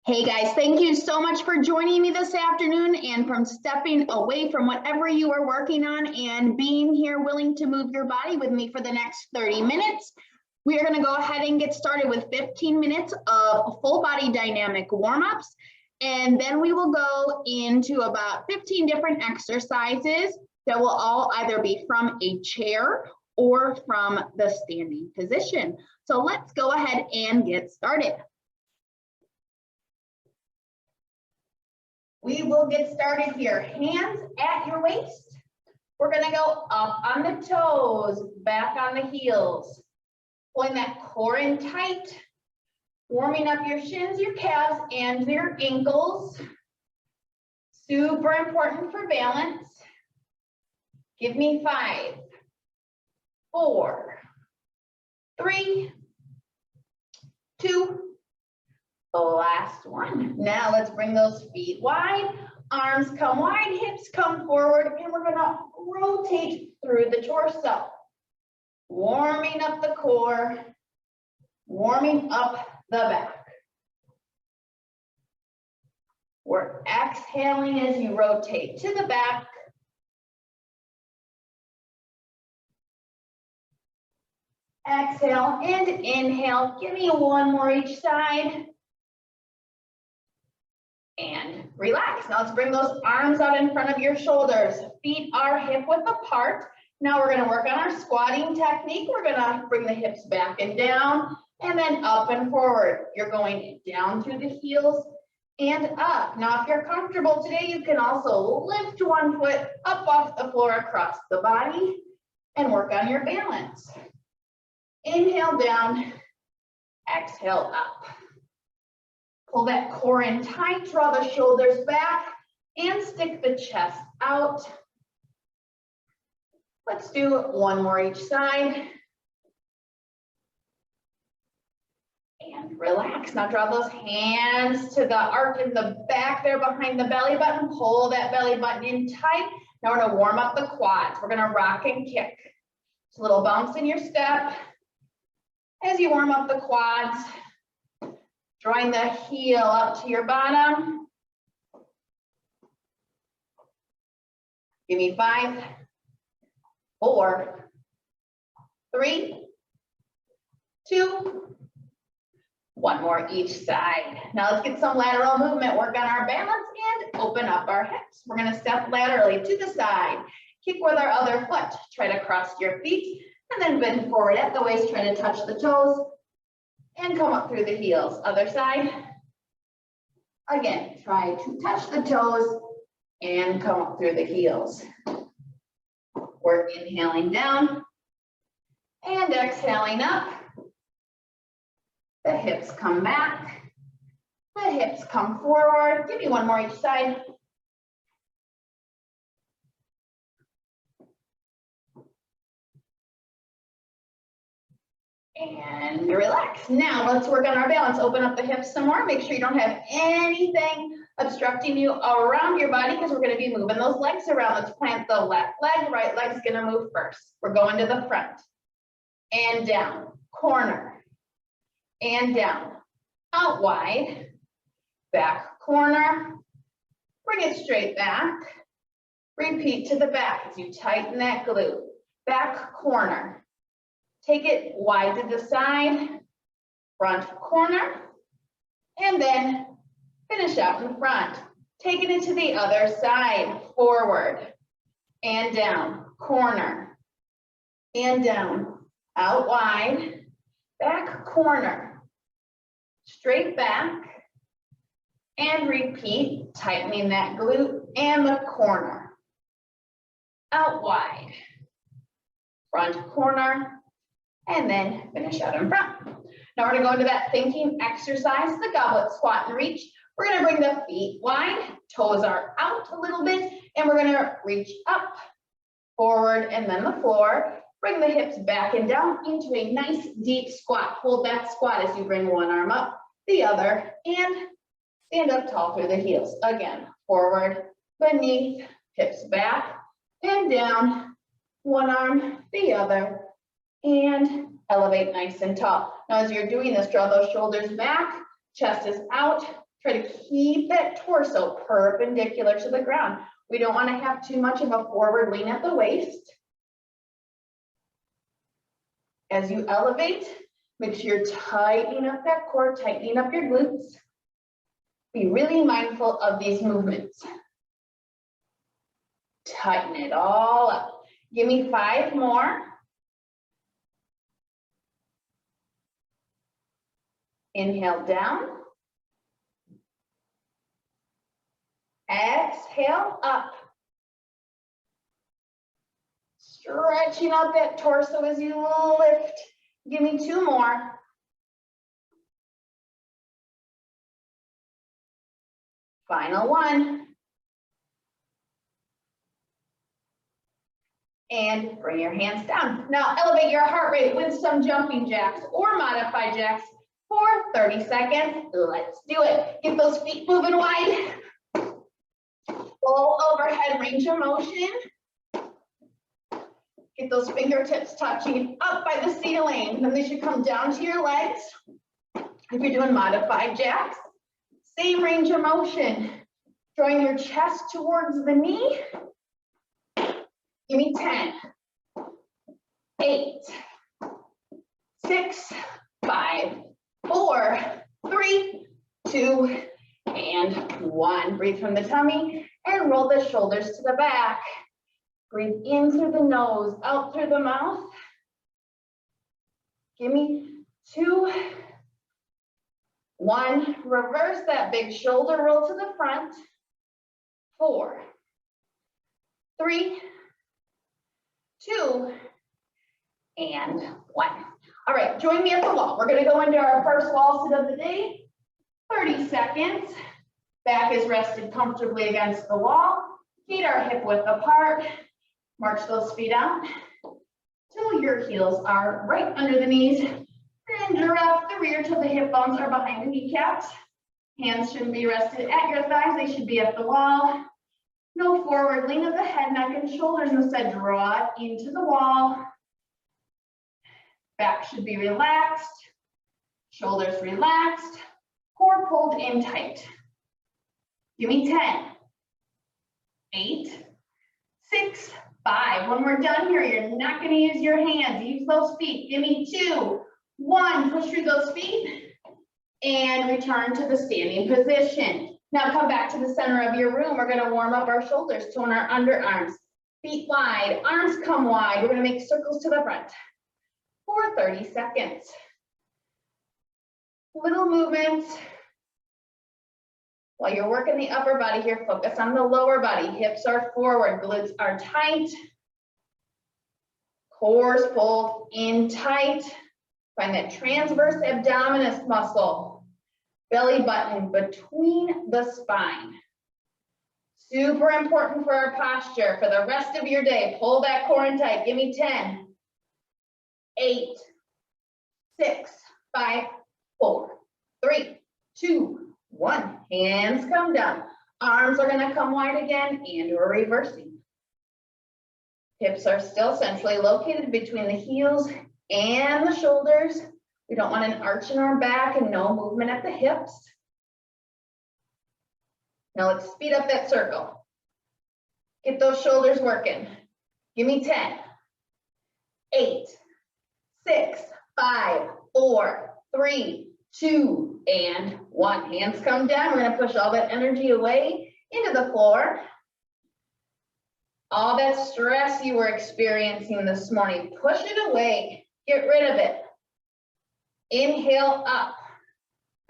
Hey guys, thank you so much for joining me this afternoon and from stepping away from whatever you are working on and being here willing to move your body with me for the next 30 minutes. We are going to go ahead and get started with 15 minutes of full body dynamic warm-ups, and then we will go into about 15 different exercises that will all either be from a chair or from the standing position. So let's go ahead and get started. We will get started here. Hands at your waist. We're going to go up on the toes, back on the heels. Pulling that core in tight. Warming up your shins, your calves, and your ankles. Super important for balance. Give me 5, 4, 3, 2, the last one. Now let's bring those feet wide, arms come wide, hips come forward, and we're gonna rotate through the torso. Warming up the core, warming up the back. We're exhaling as you rotate to the back. Exhale and inhale. Give me one more each side. And relax. Now let's bring those arms out in front of your shoulders. Feet are hip width apart. Now we're going to work on our squatting technique. We're going to bring the hips back and down and then up and forward. You're going down through the heels and up. Now if you're comfortable today, you can also lift one foot up off the floor across the body and work on your balance. Inhale down, exhale up. Pull that core in tight, draw the shoulders back, and stick the chest out. Let's do one more each side. And relax. Now draw those hands to the arc in the back there behind the belly button. Pull that belly button in tight. Now we're going to warm up the quads. We're going to rock and kick. Just a little bounce in your step. As you warm up the quads, drawing the heel up to your bottom. Give me 5, 4, 3, 2, one more each side. Now let's get some lateral movement, work on our balance and open up our hips. We're going to step laterally to the side, kick with our other foot, try to cross your feet, and then bend forward at the waist, try to touch the toes. And come up through the heels. Other side. Again, try to touch the toes and come up through the heels. We're inhaling down and exhaling up. The hips come back. The hips come forward. Give me one more each side. And relax. Now let's work on our balance. Open up the hips some more. Make sure you don't have anything obstructing you around your body because we're going to be moving those legs around. Let's plant the left leg. Right leg's going to move first. We're going to the front and down. Corner and down. Out wide. Back corner. Bring it straight back. Repeat to the back as you tighten that glute. Back corner. Take it wide to the side, front corner, and then finish out in front. Taking it to the other side, forward and down, corner and down, out wide, back corner, straight back, and repeat, tightening that glute and the corner, out wide, front corner, and then finish out in front. Now we're going to go into that thinking exercise, the goblet squat and reach. We're going to bring the feet wide, toes are out a little bit, and we're going to reach up, forward, and then the floor. Bring the hips back and down into a nice deep squat. Hold that squat as you bring one arm up, the other, and stand up tall through the heels. Again, forward, beneath, hips back and down, one arm, the other, and elevate nice and tall. Now, as you're doing this, draw those shoulders back, chest is out, Try to keep that torso perpendicular to the ground. We don't want to have too much of a forward lean at the waist. As you elevate, make sure you're tightening up that core, tightening up your glutes. Be really mindful of these movements. Tighten it all up. Give me 5 more. Inhale down. Exhale up. Stretching out that torso as you lift. Give me 2 more. Final one. And bring your hands down. Now elevate your heart rate with some jumping jacks or modified jacks for 30 seconds. Let's do it. Get those feet moving wide. Full overhead range of motion. Get those fingertips touching up by the ceiling. Then they should come down to your legs. If you're doing modified jacks, same range of motion. Drawing your chest towards the knee. Give me 10, 8, 6, 5, 4, 3, 2, and 1. Breathe from the tummy and roll the shoulders to the back. Breathe in through the nose, out through the mouth. Give me 2, 1. Reverse that big shoulder roll to the front. 4, 3, 2, and 1. All right, join me at the wall. We're going to go into our first wall sit of the day. 30 seconds. Back is rested comfortably against the wall. Feet are hip width apart. March those feet out till your heels are right under the knees. And drop the rear till the hip bones are behind the kneecaps. Hands shouldn't be rested at your thighs. They should be at the wall. No forward lean of the head, neck, and shoulders. Instead, draw it into the wall. Back should be relaxed. Shoulders relaxed. Core pulled in tight. Give me 10, 8, 6, 5. When we're done here, you're not going to use your hands. Use those feet. Give me 2, 1. Push through those feet and return to the standing position. Now come back to the center of your room. We're going to warm up our shoulders, tone our underarms. Feet wide, arms come wide. We're going to make circles to the front for 30 seconds. Little movements. While you're working the upper body here, focus on the lower body. Hips are forward, glutes are tight. Core's pulled in tight. Find that transverse abdominis muscle. Belly button between the spine. Super important for our posture. For the rest of your day, pull that core in tight. Give me 10, 8, 6, 5, 4, 3, 2, 1. Hands come down. Arms are going to come wide again, and we're reversing. Hips are still centrally located between the heels and the shoulders. We don't want an arch in our back and no movement at the hips. Now let's speed up that circle. Get those shoulders working. Give me 10, 8, 6, 5, 4, 3, 2, and 1. Hands come down. We're going to push all that energy away into the floor. All that stress you were experiencing this morning, push it away. Get rid of it. Inhale up.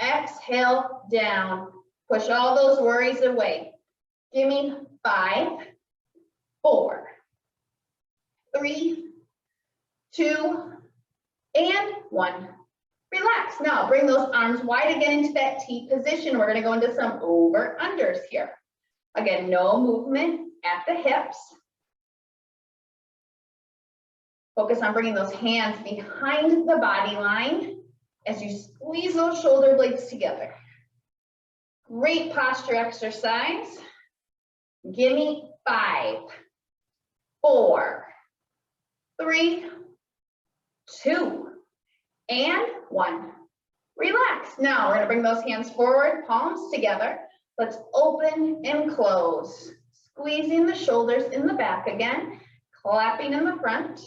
Exhale down. Push all those worries away. Give me 5, 4, 3, 2, and 1. Relax. Now bring those arms wide again into that T position. We're going to go into some over-unders here. Again, no movement at the hips. Focus on bringing those hands behind the body line as you squeeze those shoulder blades together. Great posture exercise. Give me 5, 4, 3, 2, and 1. relax. Now we're gonna bring those hands forward, palms together. Let's open and close. Squeezing the shoulders in the back again, clapping in the front.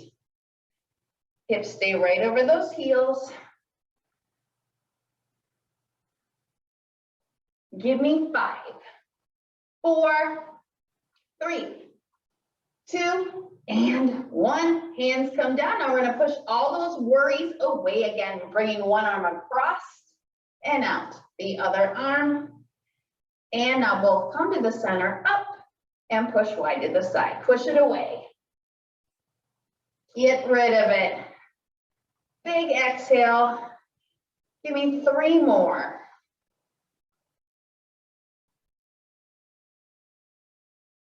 Hips stay right over those heels. Give me 5, 4, 3, 2, and 1. Hands come down. Now we're going to push all those worries away again, bringing one arm across and out. The other arm. And now both come to the center, up, and push wide to the side. Push it away. Get rid of it. Big exhale. Give me 3 more.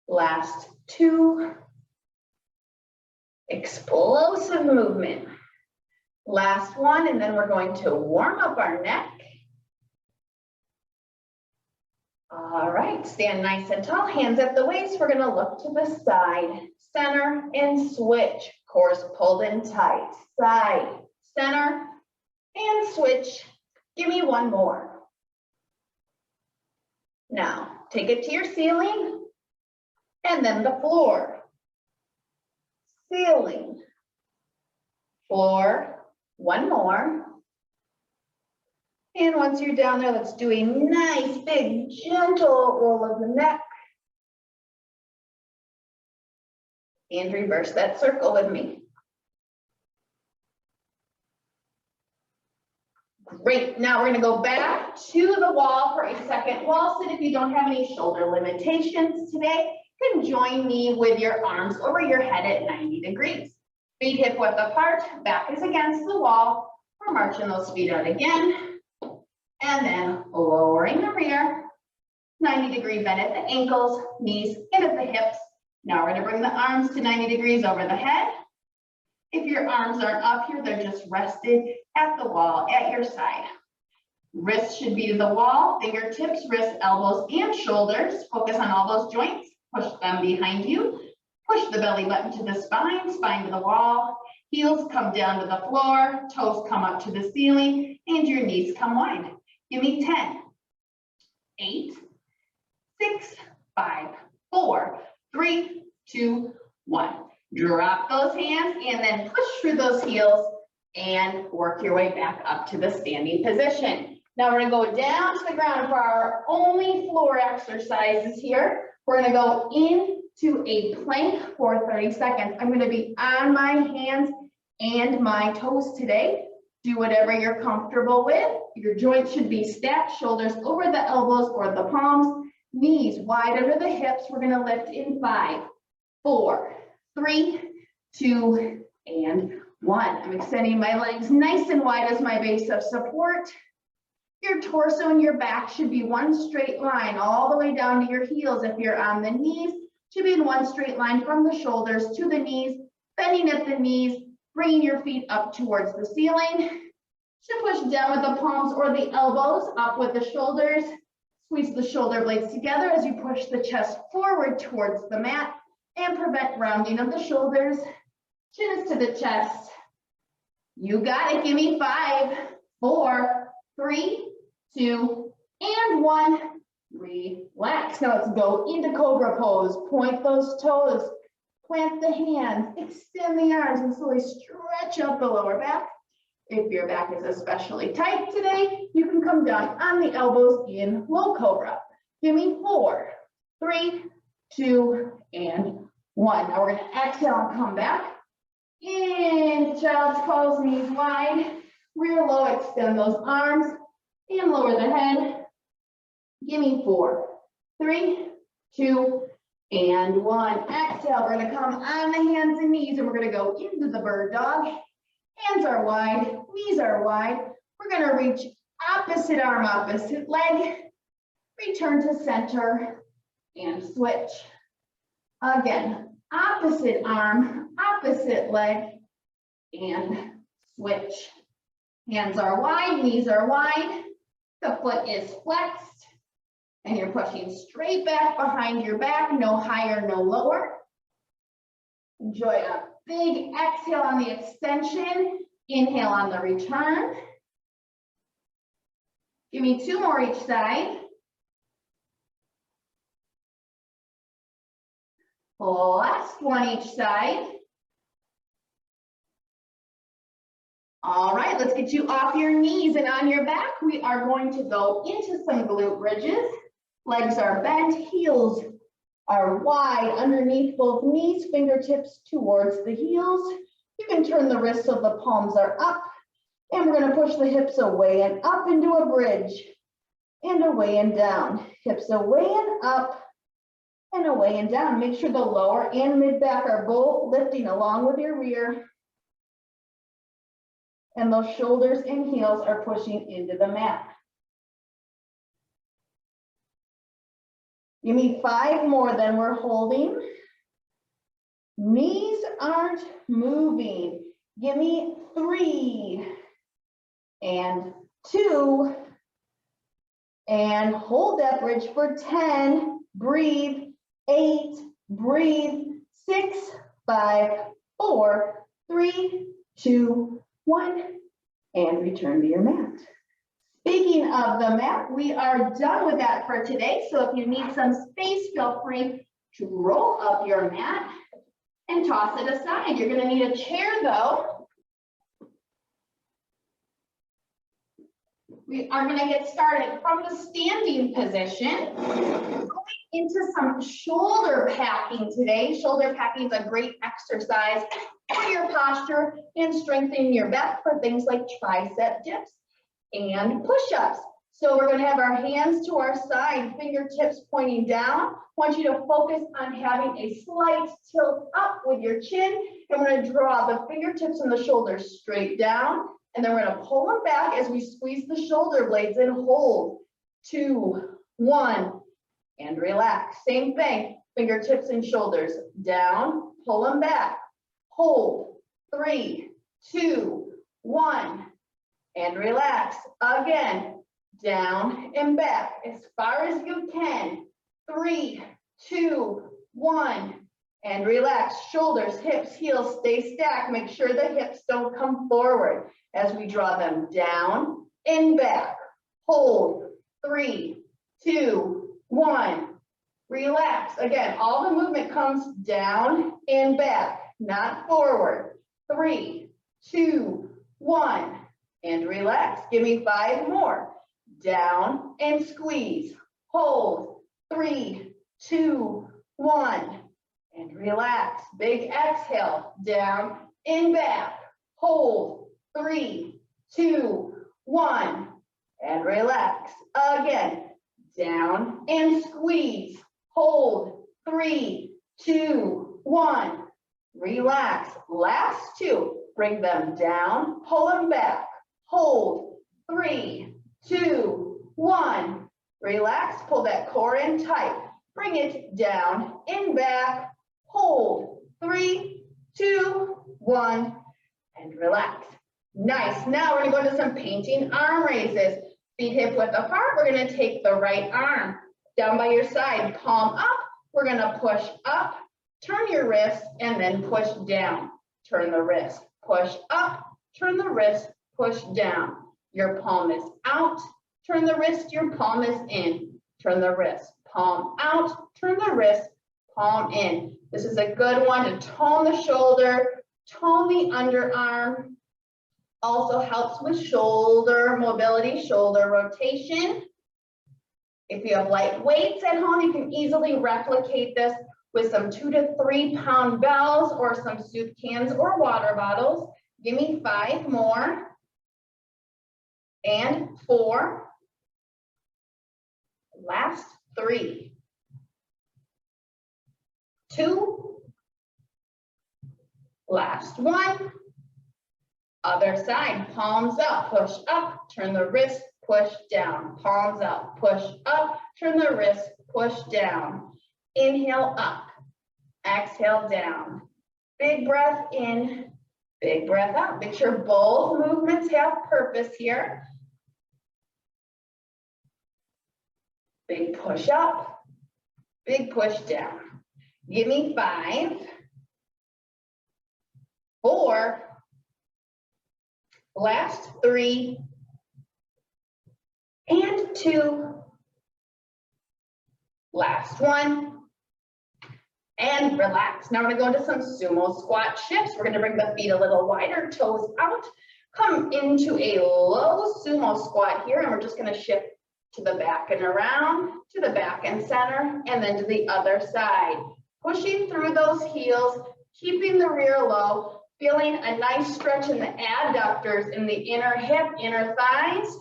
Last 2. Explosive movement. Last 1, and then we're going to warm up our neck. All right, stand nice and tall, hands at the waist. We're gonna look to the side, center, and switch. Core's pulled in tight. Side, center, and switch. Give me 1 more. Now, take it to your ceiling, and then the floor. Ceiling, floor, 1 more. And once you're down there, let's do a nice, big, gentle roll of the neck. And reverse that circle with me. Great, now we're gonna go back to the wall for a second wall sit. If you don't have any shoulder limitations today, you can join me with your arms over your head at 90 degrees. Feet hip width apart, back is against the wall. We're marching those feet out again. And then lowering the rear, 90-degree bend at the ankles, knees, and at the hips. Now we're gonna bring the arms to 90 degrees over the head. If your arms aren't up here, they're just rested at the wall at your side. Wrists should be to the wall, fingertips, wrists, elbows, and shoulders. Focus on all those joints, push them behind you. Push the belly button to the spine, spine to the wall. Heels come down to the floor, toes come up to the ceiling, and your knees come wide. Give me 10, 8, 6, 5, 4, 3, 2, 1. Drop those hands and then push through those heels and work your way back up to the standing position. Now we're gonna go down to the ground for our only floor exercises here. We're gonna go into a plank for 30 seconds. I'm gonna be on my hands and my toes today. Do whatever you're comfortable with. Your joints should be stacked, shoulders over the elbows or the palms, knees wide under the hips. We're gonna lift in 5, 4, 3, 2, and 1. I'm extending my legs nice and wide as my base of support. Your torso and your back should be one straight line all the way down to your heels. If you're on the knees, should be in one straight line from the shoulders to the knees, bending at the knees, bringing your feet up towards the ceiling. Should push down with the palms or the elbows, up with the shoulders. Squeeze the shoulder blades together as you push the chest forward towards the mat and prevent rounding of the shoulders. Chin is to the chest. You got it. Give me 5, 4, 3, 2, and 1. Relax. Now let's go into Cobra Pose. Point those toes. Plant the hands, extend the arms, and slowly stretch out the lower back. If your back is especially tight today, you can come down on the elbows in low cobra. Give me 4, 3, 2, and 1. Now we're gonna exhale and come back. Into child's pose, knees wide. Rear low, extend those arms and lower the head. Give me 4, 3, 2, and 1. Exhale, we're gonna come on the hands and knees and we're gonna go into the bird dog. Hands are wide, knees are wide. We're gonna reach opposite arm, opposite leg. Return to center and switch. Again, opposite arm, opposite leg, and switch. Hands are wide, knees are wide. The foot is flexed. And you're pushing straight back behind your back, no higher, no lower. Enjoy a big exhale on the extension. Inhale on the return. Give me 2 more each side. Last one each side. All right, let's get you off your knees and on your back. We are going to go into some glute bridges. Legs are bent, heels are wide underneath both knees, fingertips towards the heels. You can turn the wrists so the palms are up. And we're going to push the hips away and up into a bridge. And away and down. Hips away and up. And away and down. Make sure the lower and mid back are both lifting along with your rear. And those shoulders and heels are pushing into the mat. Give me 5 more, then we're holding. Knees aren't moving. Give me 3 and 2 and hold that bridge for 10. Breathe. 8, breathe. 6, 5, 4, 3, 2, 1, and return to your mat. Speaking of the mat, we are done with that for today. So if you need some space, feel free to roll up your mat and toss it aside. You're going to need a chair though. We are going to get started from the standing position, going into some shoulder packing today. Shoulder packing is a great exercise for your posture and strengthening your back for things like tricep dips and push-ups. So we're going to have our hands to our side, fingertips pointing down. I want you to focus on having a slight tilt up with your chin. And we're going to draw the fingertips and the shoulders straight down. And then we're going to pull them back as we squeeze the shoulder blades and hold. 2, 1, and relax. Same thing, fingertips and shoulders down, pull them back, hold. 3, 2, 1, and relax. Again, down and back as far as you can. 3, 2, 1, and relax. Shoulders, hips, heels stay stacked. Make sure the hips don't come forward as we draw them down and back. Hold. 3, 2, 1. Relax. Again, all the movement comes down and back, not forward. 3, 2, 1, and relax. Give me 5 more. Down and squeeze. Hold. 3, 2, 1, and relax. Big exhale. Down and back. Hold. 3, 2, 1, and relax. Again, down and squeeze. Hold. 3, 2, 1. Relax. Last 2. Bring them down. Pull them back. Hold. 3, 2, 1. Relax. Pull that core in tight. Bring it down and back. Hold. 3, 2, 1. And relax. Nice. Now we're going to go into some painting arm raises. Feet hip width apart. We're going to take the right arm down by your side, palm up. We're going to push up, turn your wrist, and then push down. Turn the wrist, push up, turn the wrist, push down. Your palm is out, turn the wrist, your palm is in. Turn the wrist, palm out, turn the wrist, palm in. This is a good one to tone the shoulder, tone the underarm. Also helps with shoulder mobility, shoulder rotation. If you have light weights at home, you can easily replicate this with some 2 to 3 pound bells or some soup cans or water bottles. Give me 5 more. And 4. Last 3. 2. Last 1. Other side, palms up, push up, turn the wrist, push down. Palms up, push up, turn the wrist, push down. Inhale up, exhale down. Big breath in, big breath out. Make sure both movements have purpose here. Big push up, big push down. Give me 5, 4, last 3, and 2. Last one. And relax. Now we're going to go into some sumo squat shifts. We're going to bring the feet a little wider, toes out. Come into a low sumo squat here, and we're just going to shift to the back and around, to the back and center, and then to the other side. Pushing through those heels, keeping the rear low, feeling a nice stretch in the adductors in the inner hip, inner thighs.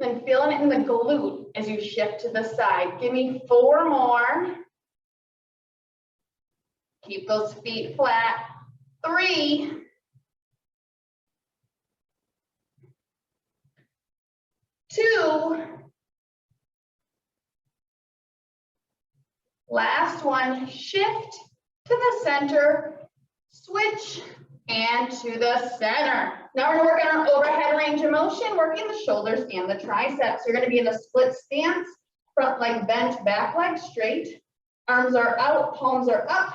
Then feeling it in the glute as you shift to the side. Give me 4 more. Keep those feet flat. 3. 2. Last one. Shift to the center. Switch and to the center. Now we're going to work on our overhead range of motion, working the shoulders and the triceps. You're going to be in a split stance, front leg bent, back leg straight. Arms are out, palms are up.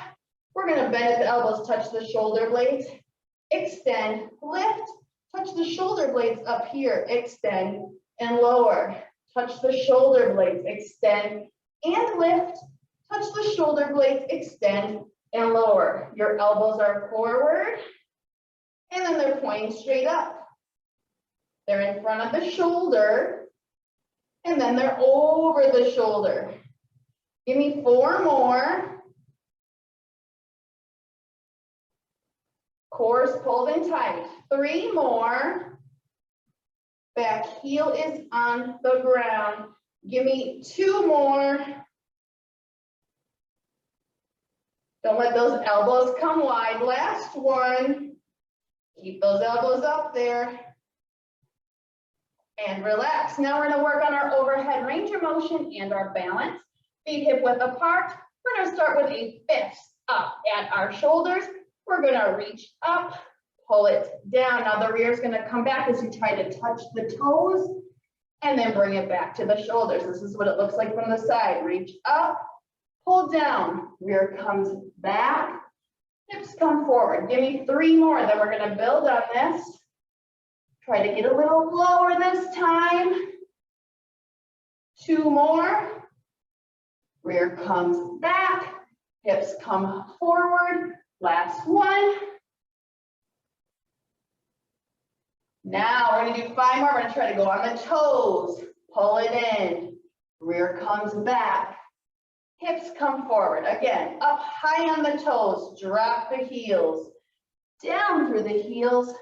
We're going to bend at the elbows, touch the shoulder blades, extend, lift, touch the shoulder blades up here, extend and lower. Touch the shoulder blades, extend and lift, touch the shoulder blades, extend and lower. Your elbows are forward, and then they're pointing straight up. They're in front of the shoulder, and then they're over the shoulder. Give me 4 more. Core's pulled in tight. 3 more. Back heel is on the ground. Give me 2 more. Don't let those elbows come wide. Last one. Keep those elbows up there. And relax. Now we're going to work on our overhead range of motion and our balance. Feet hip width apart. We're going to start with a fist up at our shoulders. We're going to reach up, pull it down. Now the rear is going to come back as you try to touch the toes and then bring it back to the shoulders. This is what it looks like from the side. Reach up, pull down, rear comes back, hips come forward. Give me 3 more, then we're going to build on this. Try to get a little lower this time. 2 more. Rear comes back, hips come forward. Last one. Now we're going to do 5 more. We're going to try to go on the toes. Pull it in. Rear comes back. Hips come forward. Again, up high on the toes. Drop the heels. Down through the heels.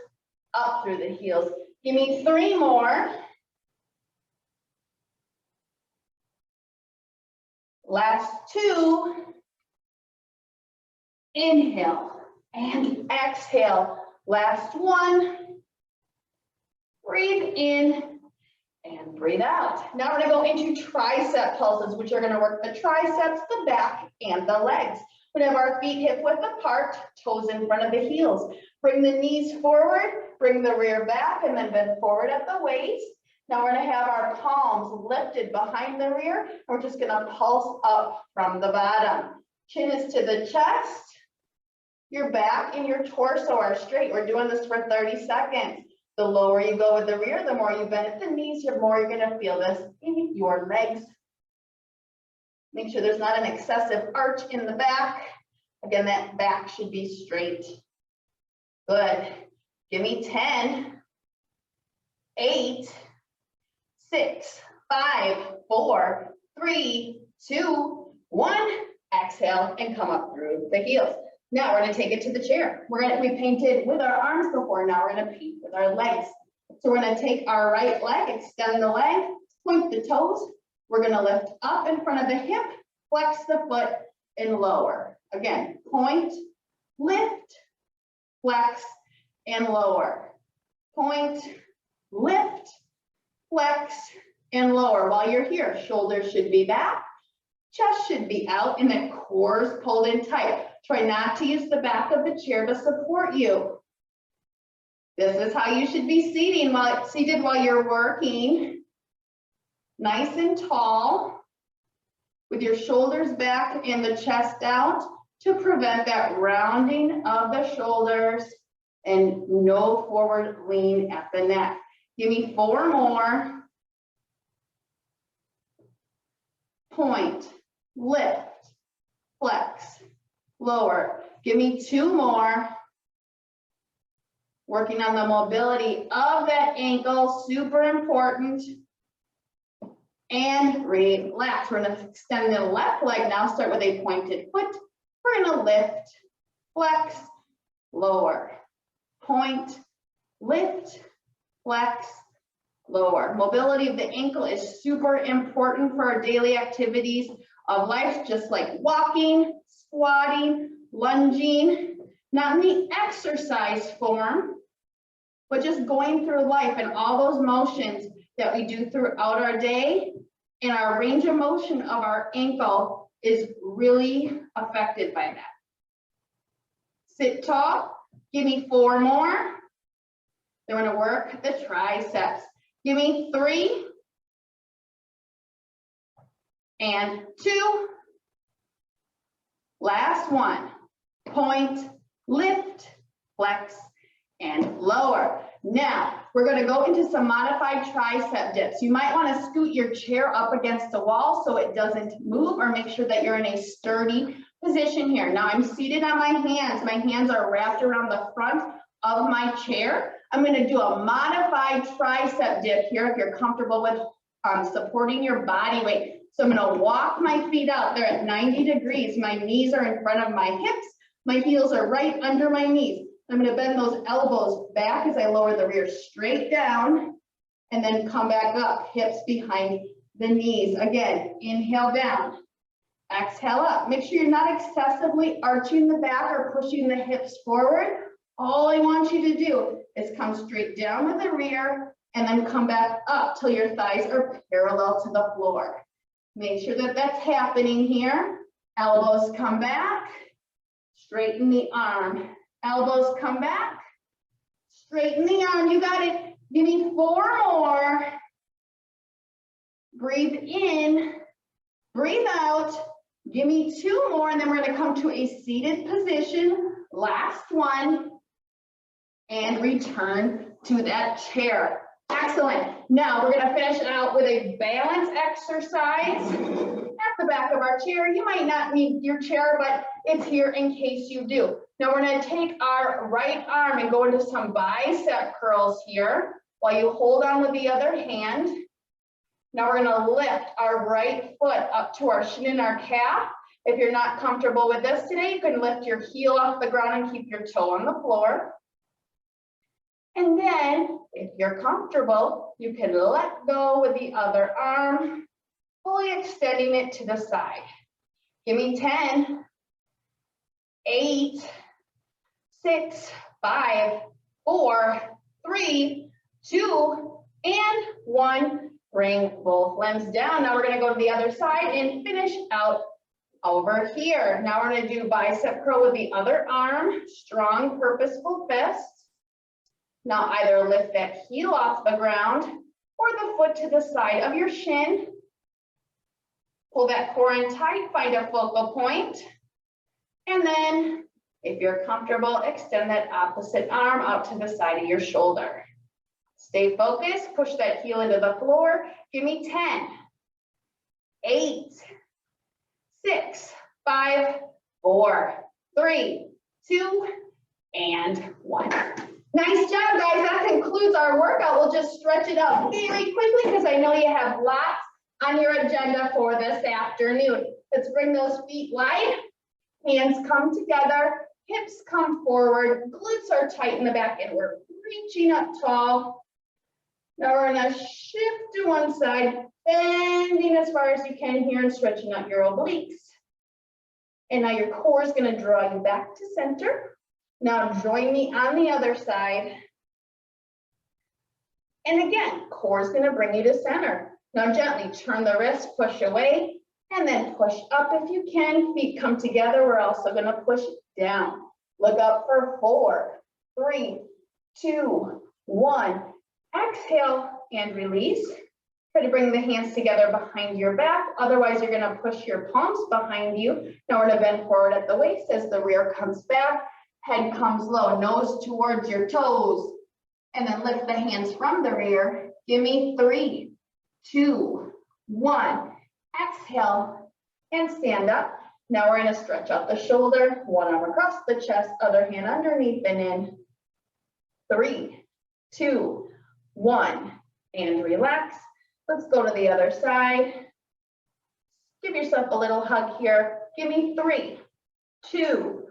Up through the heels. Give me 3 more. Last 2. Inhale and exhale. Last one. Breathe in and breathe out. Now we're going to go into tricep pulses, which are going to work the triceps, the back, and the legs. We're going to have our feet hip width apart, toes in front of the heels. Bring the knees forward, bring the rear back, and then bend forward at the waist. Now we're going to have our palms lifted behind the rear. And we're just going to pulse up from the bottom. Chin is to the chest. Your back and your torso are straight. We're doing this for 30 seconds. The lower you go with the rear, the more you bend at the knees, the more you're going to feel this in your legs. Make sure there's not an excessive arch in the back. Again, that back should be straight. Good. Give me 10, 8, 6, 5, 4, 3, 2, 1. Exhale and come up through the heels. Now we're going to take it to the chair. We painted with our arms before. Now we're going to paint with our legs. So we're going to take our right leg, extend the leg, point the toes. We're going to lift up in front of the hip, flex the foot, and lower. Again, point, lift, flex, and lower. Point, lift, flex, and lower. While you're here, shoulders should be back, chest should be out, and that core is pulled in tight. Try not to use the back of the chair to support you. This is how you should be seated while you're working. Nice and tall, with your shoulders back and the chest out to prevent that rounding of the shoulders and no forward lean at the neck. Give me 4 more. Point, lift, flex, lower. Give me 2 more. Working on the mobility of that ankle, super important. And relax. We're gonna extend the left leg now, start with a pointed foot. We're gonna lift, flex, lower. Point, lift, flex, lower. Mobility of the ankle is super important for our daily activities of life, just like walking, squatting, lunging, not in the exercise form, but just going through life and all those motions that we do throughout our day, and our range of motion of our ankle is really affected by that. Sit tall, give me 4 more. Then we're gonna work the triceps. Give me 3 and 2. Last one. Point, lift, flex, and lower. Now, we're gonna go into some modified tricep dips. You might wanna scoot your chair up against the wall so it doesn't move, or make sure that you're in a sturdy position here. Now I'm seated on my hands. My hands are wrapped around the front of my chair. I'm gonna do a modified tricep dip here if you're comfortable with supporting your body weight. So I'm gonna walk my feet out. They're at 90 degrees. My knees are in front of my hips. My heels are right under my knees. I'm gonna bend those elbows back as I lower the rear straight down, and then come back up, hips behind the knees. Again, inhale down, exhale up. Make sure you're not excessively arching the back or pushing the hips forward. All I want you to do is come straight down with the rear, and then come back up till your thighs are parallel to the floor. Make sure that that's happening here. Elbows come back, straighten the arm. Elbows come back, straighten the arm. You got it. Give me 4 more. Breathe in, breathe out. Give me 2 more, and then we're gonna come to a seated position. Last one, and return to that chair. Excellent. Now we're gonna finish it out with a balance exercise at the back of our chair. You might not need your chair, but it's here in case you do. Now we're gonna take our right arm and go into some bicep curls here while you hold on with the other hand. Now we're gonna lift our right foot up to our shin and our calf. If you're not comfortable with this today, you can lift your heel off the ground and keep your toe on the floor. And then, if you're comfortable, you can let go with the other arm, fully extending it to the side. Give me 10, 8, 6, 5, 4, 3, 2, and 1. Bring both limbs down. Now we're gonna go to the other side and finish out over here. Now we're gonna do bicep curl with the other arm, strong, purposeful fists. Now either lift that heel off the ground or the foot to the side of your shin. Pull that core in tight, find a focal point. And then, if you're comfortable, extend that opposite arm out to the side of your shoulder. Stay focused, push that heel into the floor. Give me 10, 8, 6, 5, 4, 3, 2, and 1. Nice job, guys. That concludes our workout. We'll just stretch it out very quickly because I know you have lots on your agenda for this afternoon. Let's bring those feet wide. Hands come together. Hips come forward. Glutes are tight in the back, and we're reaching up tall. Now we're going to shift to one side, bending as far as you can here and stretching out your obliques. And now your core is going to draw you back to center. Now join me on the other side. And again, core is going to bring you to center. Now gently turn the wrist, push away, and then push up if you can. Feet come together. We're also going to push down. Look up for 4, 3, 2, 1. Exhale and release. Try to bring the hands together behind your back. Otherwise, you're going to push your palms behind you. Now we're going to bend forward at the waist as the rear comes back. Head comes low, nose towards your toes. And then lift the hands from the rear. Give me 3, 2, 1. Exhale and stand up. Now we're going to stretch out the shoulder, one arm across the chest, other hand underneath and in. 3, 2, 1, and relax. Let's go to the other side. Give yourself a little hug here. Give me 3, 2,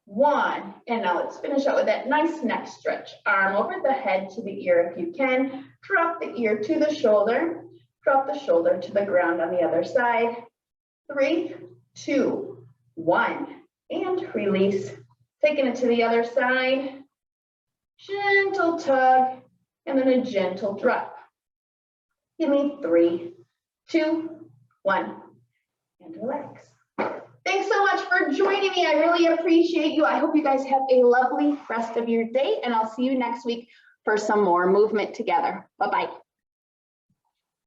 1. And now let's finish out with that nice neck stretch. Arm over the head to the ear if you can. Drop the ear to the shoulder. Drop the shoulder to the ground on the other side. 3, 2, 1, and release. Taking it to the other side. Gentle tug, and then a gentle drop. Give me 3, 2, 1, and relax. Thanks so much for joining me. I really appreciate you. I hope you guys have a lovely rest of your day, and I'll see you next week for some more movement together. Bye-bye.